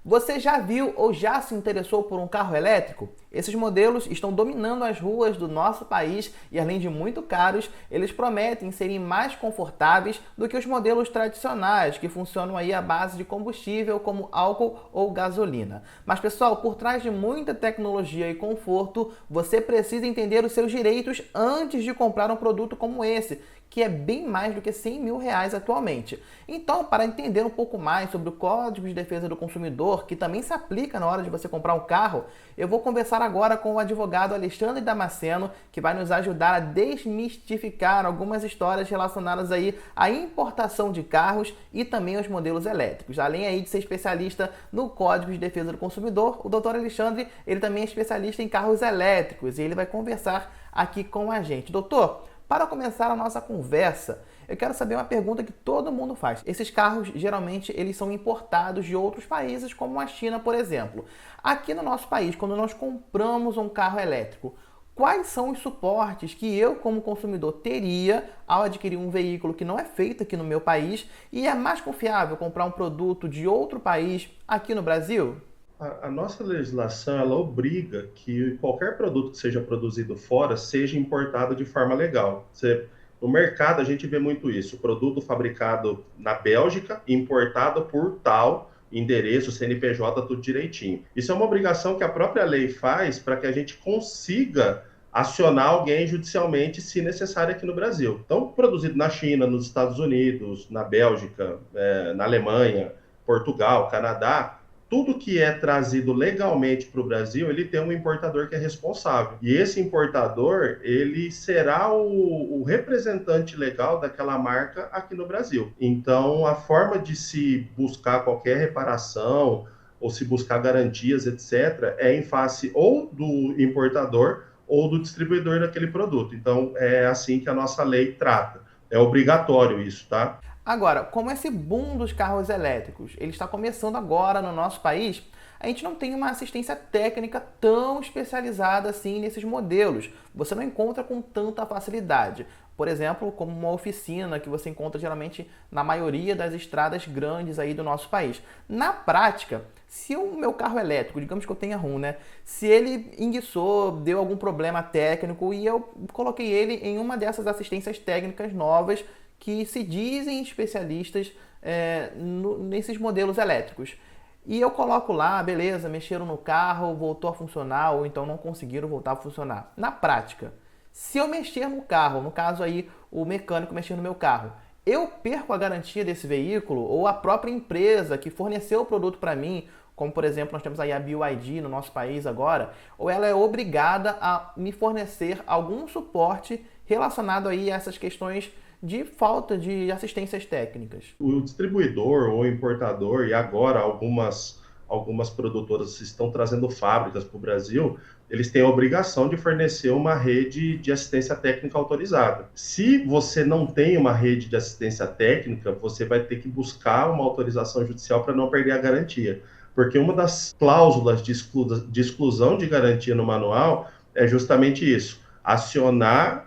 Você já viu ou já se interessou por um carro elétrico? Esses modelos estão dominando as ruas do nosso país e, além de muito caros, eles prometem serem mais confortáveis do que os modelos tradicionais, que funcionam aí à base de combustível como álcool ou gasolina. Mas, pessoal, por trás de muita tecnologia e conforto, você precisa entender os seus direitos antes de comprar um produto como esse, que é bem mais do que R$ 100.000 atualmente. Então, para entender um pouco mais sobre o Código de Defesa do Consumidor, que também se aplica na hora de você comprar um carro, eu vou conversar agora com o advogado Alexandre Damasceno, que vai nos ajudar a desmistificar algumas histórias relacionadas aí à importação de carros e também aos modelos elétricos. Além aí de ser especialista no Código de Defesa do Consumidor, o Dr. Alexandre, ele também é especialista em carros elétricos e ele vai conversar aqui com a gente. Doutor, para começar a nossa conversa, eu quero saber uma pergunta que todo mundo faz. Esses carros, geralmente, eles são importados de outros países, como a China, por exemplo. Aqui no nosso país, quando nós compramos um carro elétrico, quais são os suportes que eu, como consumidor, teria ao adquirir um veículo que não é feito aqui no meu país e é mais confiável comprar um produto de outro país aqui no Brasil? A nossa legislação, ela obriga que qualquer produto que seja produzido fora seja importado de forma legal. No mercado, a gente vê muito isso. Produto fabricado na Bélgica, importado por tal endereço, CNPJ, tudo direitinho. Isso é uma obrigação que a própria lei faz para que a gente consiga acionar alguém judicialmente, se necessário, aqui no Brasil. Então, produzido na China, nos Estados Unidos, na Bélgica, na Alemanha, Portugal, Canadá, tudo que é trazido legalmente para o Brasil, ele tem um importador que é responsável. E esse importador, ele será o representante legal daquela marca aqui no Brasil. Então, a forma de se buscar qualquer reparação ou se buscar garantias, etc., é em face ou do importador ou do distribuidor daquele produto. Então, é assim que a nossa lei trata. É obrigatório isso, tá? Agora, como esse boom dos carros elétricos ele está começando agora no nosso país, a gente não tem uma assistência técnica tão especializada assim nesses modelos. Você não encontra com tanta facilidade. Por exemplo, como uma oficina que você encontra geralmente na maioria das estradas grandes aí do nosso país. Na prática, se o meu carro elétrico, digamos que eu tenha rum, né? Se ele enguiçou, deu algum problema técnico e eu coloquei ele em uma dessas assistências técnicas novas que se dizem especialistas nesses modelos elétricos. E eu coloco lá, beleza, mexeram no carro, voltou a funcionar, ou então não conseguiram voltar a funcionar. Na prática, se eu mexer no carro, no caso aí o mecânico mexer no meu carro, eu perco a garantia desse veículo ou a própria empresa que forneceu o produto para mim, como por exemplo nós temos aí a BYD no nosso país agora, ou ela é obrigada a me fornecer algum suporte relacionado aí a essas questões de falta de assistências técnicas. O distribuidor ou importador, e agora algumas produtoras estão trazendo fábricas para o Brasil, eles têm a obrigação de fornecer uma rede de assistência técnica autorizada. Se você não tem uma rede de assistência técnica, você vai ter que buscar uma autorização judicial para não perder a garantia. Porque uma das cláusulas de exclusão de garantia no manual é justamente isso: acionar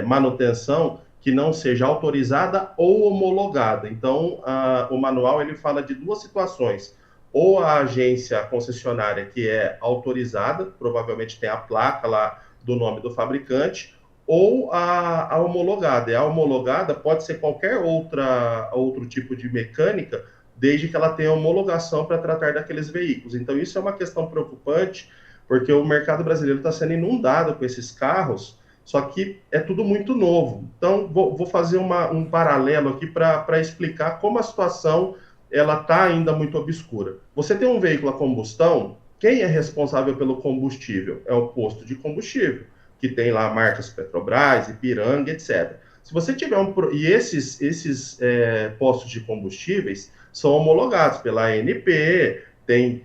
manutenção que não seja autorizada ou homologada. Então, o manual ele fala de duas situações: ou a agência concessionária que é autorizada, provavelmente tem a placa lá do nome do fabricante, ou a homologada. E a homologada pode ser qualquer outro tipo de mecânica, desde que ela tenha homologação para tratar daqueles veículos. Então, isso é uma questão preocupante, porque o mercado brasileiro está sendo inundado com esses carros, só que é tudo muito novo. Então, vou fazer um paralelo aqui para explicar como a situação ela está ainda muito obscura. Você tem um veículo a combustão, quem é responsável pelo combustível? É o posto de combustível, que tem lá marcas Petrobras, Ipiranga, etc. Se você tiver e esses postos de combustíveis são homologados pela ANP, tem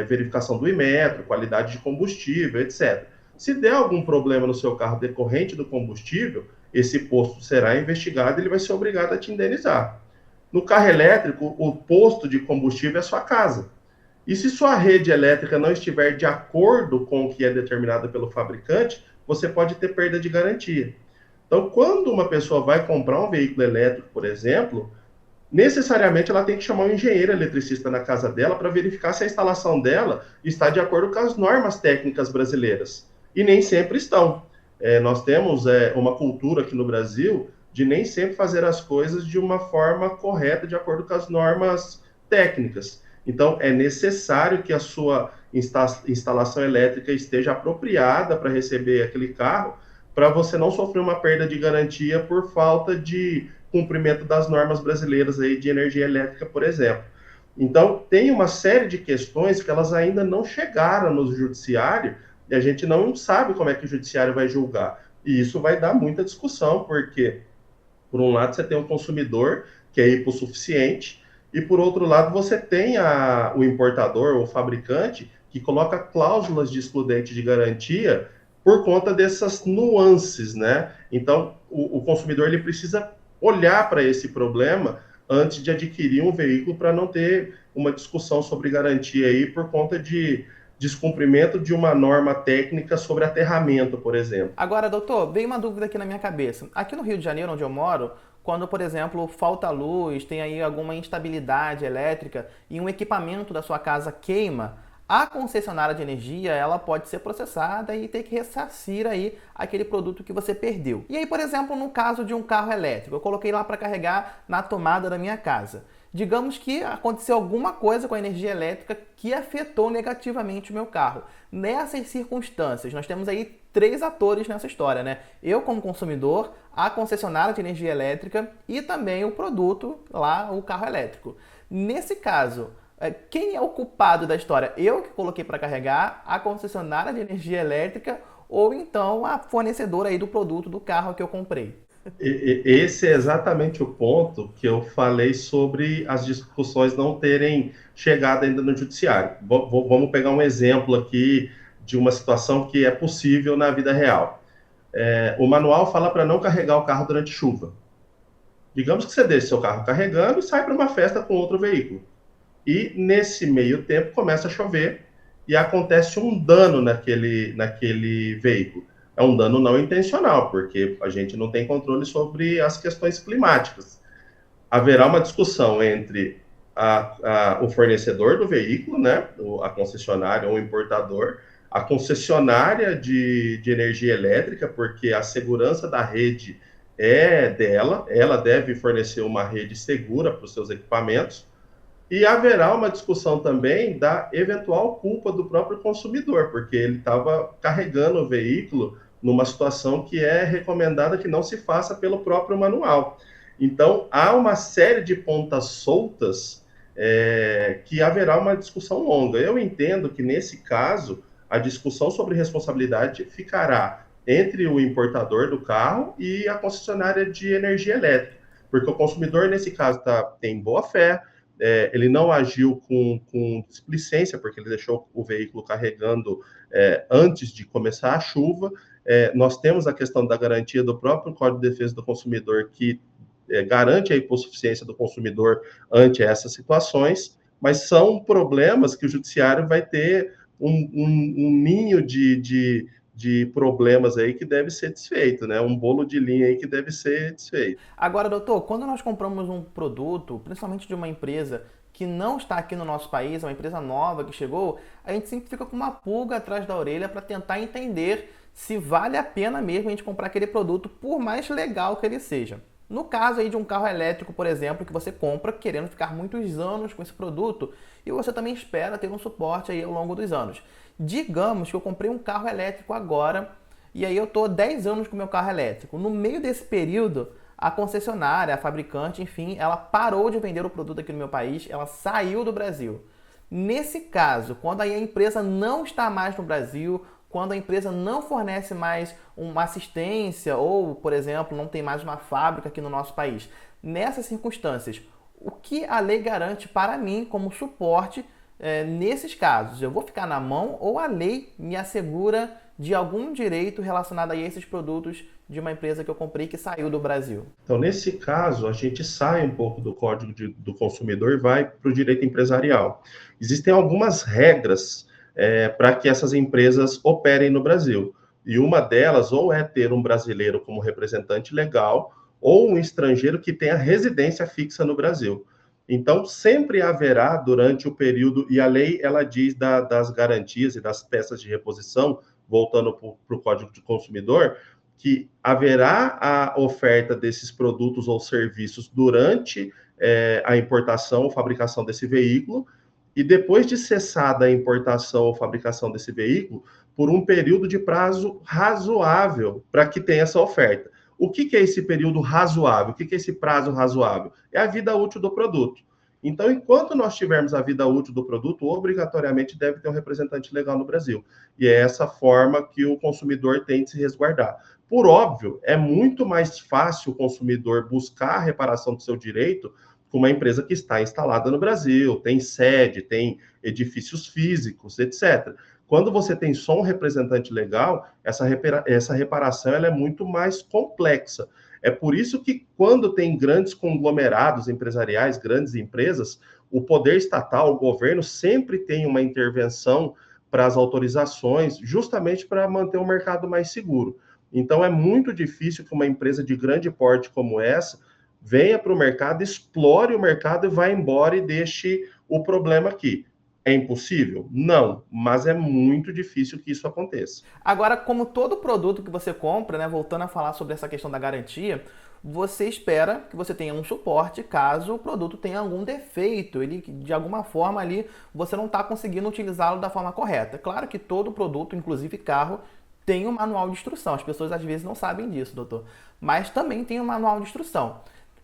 verificação do Inmetro, qualidade de combustível, etc. Se der algum problema no seu carro decorrente do combustível, esse posto será investigado e ele vai ser obrigado a te indenizar. No carro elétrico, o posto de combustível é sua casa. E se sua rede elétrica não estiver de acordo com o que é determinado pelo fabricante, você pode ter perda de garantia. Então, quando uma pessoa vai comprar um veículo elétrico, por exemplo, necessariamente ela tem que chamar um engenheiro eletricista na casa dela para verificar se a instalação dela está de acordo com as normas técnicas brasileiras. E nem sempre estão. Nós temos uma cultura aqui no Brasil de nem sempre fazer as coisas de uma forma correta, de acordo com as normas técnicas. Então, é necessário que a sua instalação elétrica esteja apropriada para receber aquele carro, para você não sofrer uma perda de garantia por falta de cumprimento das normas brasileiras aí de energia elétrica, por exemplo. Então, tem uma série de questões que elas ainda não chegaram no judiciário e a gente não sabe como é que o judiciário vai julgar. E isso vai dar muita discussão, porque, por um lado, você tem um consumidor que é hipossuficiente, e, por outro lado, você tem o importador ou fabricante que coloca cláusulas de excludente de garantia por conta dessas nuances, né? Então, o consumidor ele precisa olhar para esse problema antes de adquirir um veículo para não ter uma discussão sobre garantia aí por conta de descumprimento de uma norma técnica sobre aterramento, por exemplo. Agora, doutor, veio uma dúvida aqui na minha cabeça. Aqui no Rio de Janeiro, onde eu moro, quando, por exemplo, falta luz, tem aí alguma instabilidade elétrica e um equipamento da sua casa queima, a concessionária de energia, ela pode ser processada e ter que ressarcir aí aquele produto que você perdeu. E aí, por exemplo, no caso de um carro elétrico, eu coloquei lá para carregar na tomada da minha casa. Digamos que aconteceu alguma coisa com a energia elétrica que afetou negativamente o meu carro. Nessas circunstâncias, nós temos aí 3 atores nessa história, né? Eu como consumidor, a concessionária de energia elétrica e também o produto lá, o carro elétrico. Nesse caso, quem é o culpado da história? Eu que coloquei para carregar, a concessionária de energia elétrica ou então a fornecedora aí do produto do carro que eu comprei? Esse é exatamente o ponto que eu falei sobre as discussões não terem chegado ainda no judiciário. Vamos pegar um exemplo aqui de uma situação que é possível na vida real. O manual fala para não carregar o carro durante chuva. Digamos que você deixe seu carro carregando e sai para uma festa com outro veículo. E nesse meio tempo começa a chover e acontece um dano naquele veículo. É um dano não intencional, porque a gente não tem controle sobre as questões climáticas. Haverá uma discussão entre o fornecedor do veículo, né, a concessionária ou o importador, a concessionária de energia elétrica, porque a segurança da rede é dela, ela deve fornecer uma rede segura para os seus equipamentos, e haverá uma discussão também da eventual culpa do próprio consumidor, porque ele estava carregando o veículo numa situação que é recomendada que não se faça pelo próprio manual. Então, há uma série de pontas soltas que haverá uma discussão longa. Eu entendo que, nesse caso, a discussão sobre responsabilidade ficará entre o importador do carro e a concessionária de energia elétrica, porque o consumidor, nesse caso, tem boa fé, ele não agiu com displicência, porque ele deixou o veículo carregando antes de começar a chuva. Nós temos a questão da garantia do próprio Código de Defesa do Consumidor, que garante a hipossuficiência do consumidor ante essas situações, mas são problemas que o judiciário vai ter um ninho de problemas aí que deve ser desfeito, né? Um bolo de linha aí que deve ser desfeito. Agora, doutor, quando nós compramos um produto, principalmente de uma empresa que não está aqui no nosso país, é uma empresa nova que chegou, a gente sempre fica com uma pulga atrás da orelha para tentar entender se vale a pena mesmo a gente comprar aquele produto, por mais legal que ele seja. No caso aí de um carro elétrico, por exemplo, que você compra querendo ficar muitos anos com esse produto e você também espera ter um suporte aí ao longo dos anos. Digamos que eu comprei um carro elétrico agora e aí eu estou 10 anos com o meu carro elétrico. No meio desse período, a concessionária, a fabricante, enfim, ela parou de vender o produto aqui no meu país, ela saiu do Brasil. Nesse caso, quando aí a empresa não está mais no Brasil, quando a empresa não fornece mais uma assistência ou, por exemplo, não tem mais uma fábrica aqui no nosso país, nessas circunstâncias, o que a lei garante para mim como suporte nesses casos? Eu vou ficar na mão ou a lei me assegura de algum direito relacionado a esses produtos de uma empresa que eu comprei que saiu do Brasil? Então, nesse caso, a gente sai um pouco do Código do Consumidor e vai para o direito empresarial. Existem algumas regras para que essas empresas operem no Brasil. E uma delas ou é ter um brasileiro como representante legal, ou um estrangeiro que tenha residência fixa no Brasil. Então, sempre haverá, durante o período, e a lei ela diz das garantias e das peças de reposição, voltando para o Código de Consumidor, que haverá a oferta desses produtos ou serviços durante a importação ou fabricação desse veículo, e depois de cessada a importação ou fabricação desse veículo, por um período de prazo razoável para que tenha essa oferta. O que é esse período razoável? O que é esse prazo razoável? É a vida útil do produto. Então, enquanto nós tivermos a vida útil do produto, obrigatoriamente deve ter um representante legal no Brasil. E é essa forma que o consumidor tem de se resguardar. Por óbvio, é muito mais fácil o consumidor buscar a reparação do seu direito com uma empresa que está instalada no Brasil, tem sede, tem edifícios físicos, etc. Quando você tem só um representante legal, essa reparação ela é muito mais complexa. É por isso que, quando tem grandes conglomerados empresariais, grandes empresas, o poder estatal, o governo, sempre tem uma intervenção para as autorizações, justamente para manter o mercado mais seguro. Então, é muito difícil que uma empresa de grande porte como essa venha para o mercado, explore o mercado e vá embora e deixe o problema aqui. É impossível? Não, mas é muito difícil que isso aconteça. Agora, como todo produto que você compra, né, voltando a falar sobre essa questão da garantia, você espera que você tenha um suporte caso o produto tenha algum defeito, ele de alguma forma ali você não está conseguindo utilizá-lo da forma correta. Claro que todo produto, inclusive carro, tem um manual de instrução. As pessoas às vezes não sabem disso, doutor, mas também tem um manual de instrução.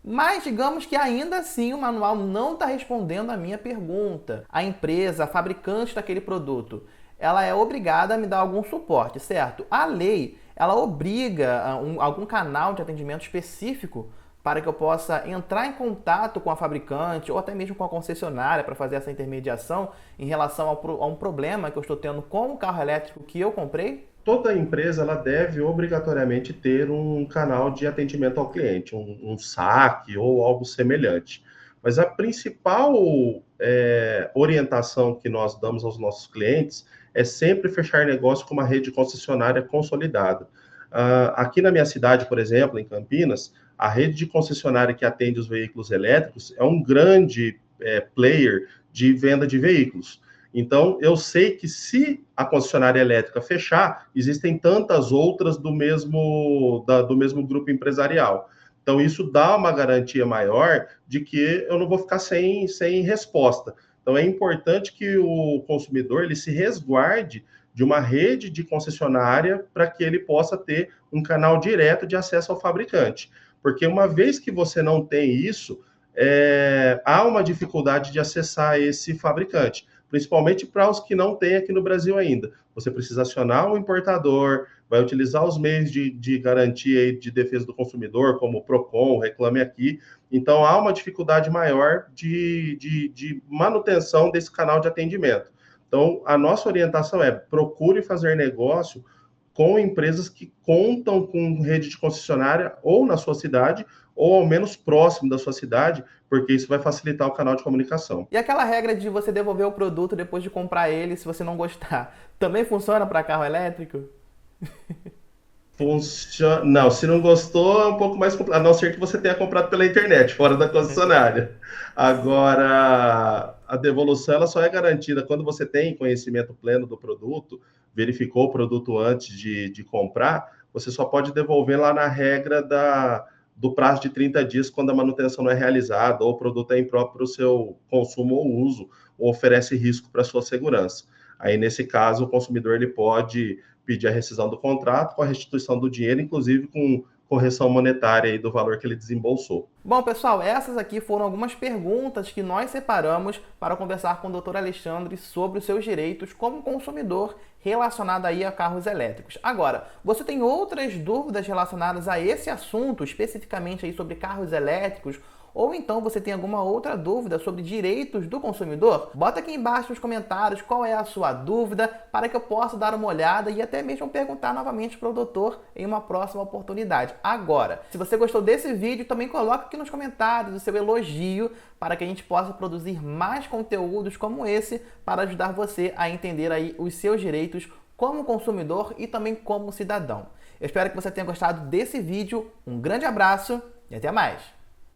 Mas digamos que ainda assim o manual não está respondendo a minha pergunta. A empresa, a fabricante daquele produto, ela é obrigada a me dar algum suporte, certo? A lei, ela obriga algum canal de atendimento específico para que eu possa entrar em contato com a fabricante ou até mesmo com a concessionária para fazer essa intermediação em relação a um problema que eu estou tendo com o carro elétrico que eu comprei? Toda empresa ela deve obrigatoriamente ter um canal de atendimento ao cliente, um saque ou algo semelhante. Mas a principal orientação que nós damos aos nossos clientes é sempre fechar negócio com uma rede concessionária consolidada. Aqui na minha cidade, por exemplo, em Campinas, a rede de concessionária que atende os veículos elétricos é um grande player de venda de veículos. Então, eu sei que se a concessionária elétrica fechar, existem tantas outras do mesmo grupo empresarial. Então, isso dá uma garantia maior de que eu não vou ficar sem resposta. Então, é importante que o consumidor ele se resguarde de uma rede de concessionária para que ele possa ter um canal direto de acesso ao fabricante. Porque uma vez que você não tem isso, há uma dificuldade de acessar esse fabricante, principalmente para os que não têm aqui no Brasil ainda. Você precisa acionar o importador, vai utilizar os meios de garantia e de defesa do consumidor, como o PROCON, Reclame Aqui. Então, há uma dificuldade maior de manutenção desse canal de atendimento. Então, a nossa orientação é: procure fazer negócio com empresas que contam com rede de concessionária ou na sua cidade, ou ao menos próximo da sua cidade, porque isso vai facilitar o canal de comunicação. E aquela regra de você devolver o produto depois de comprar ele se você não gostar, também funciona para carro elétrico? Funciona. Não, se não gostou, é um pouco mais complicado, a não ser que você tenha comprado pela internet, fora da concessionária. Agora, a devolução ela só é garantida quando você tem conhecimento pleno do produto, verificou o produto antes de comprar, você só pode devolver lá na regra do prazo de 30 dias, quando a manutenção não é realizada, ou o produto é impróprio para o seu consumo ou uso, ou oferece risco para a sua segurança. Aí, nesse caso, o consumidor ele pode pedir a rescisão do contrato com a restituição do dinheiro, inclusive com correção monetária aí do valor que ele desembolsou. Bom, pessoal, essas aqui foram algumas perguntas que nós separamos para conversar com o Dr. Alexandre sobre os seus direitos como consumidor relacionado aí a carros elétricos. Agora, você tem outras dúvidas relacionadas a esse assunto, especificamente aí sobre carros elétricos, ou então você tem alguma outra dúvida sobre direitos do consumidor? Bota aqui embaixo nos comentários qual é a sua dúvida para que eu possa dar uma olhada e até mesmo perguntar novamente para o doutor em uma próxima oportunidade. Agora, se você gostou desse vídeo, também coloca aqui nos comentários o seu elogio para que a gente possa produzir mais conteúdos como esse para ajudar você a entender aí os seus direitos como consumidor e também como cidadão. Eu espero que você tenha gostado desse vídeo. Um grande abraço e até mais!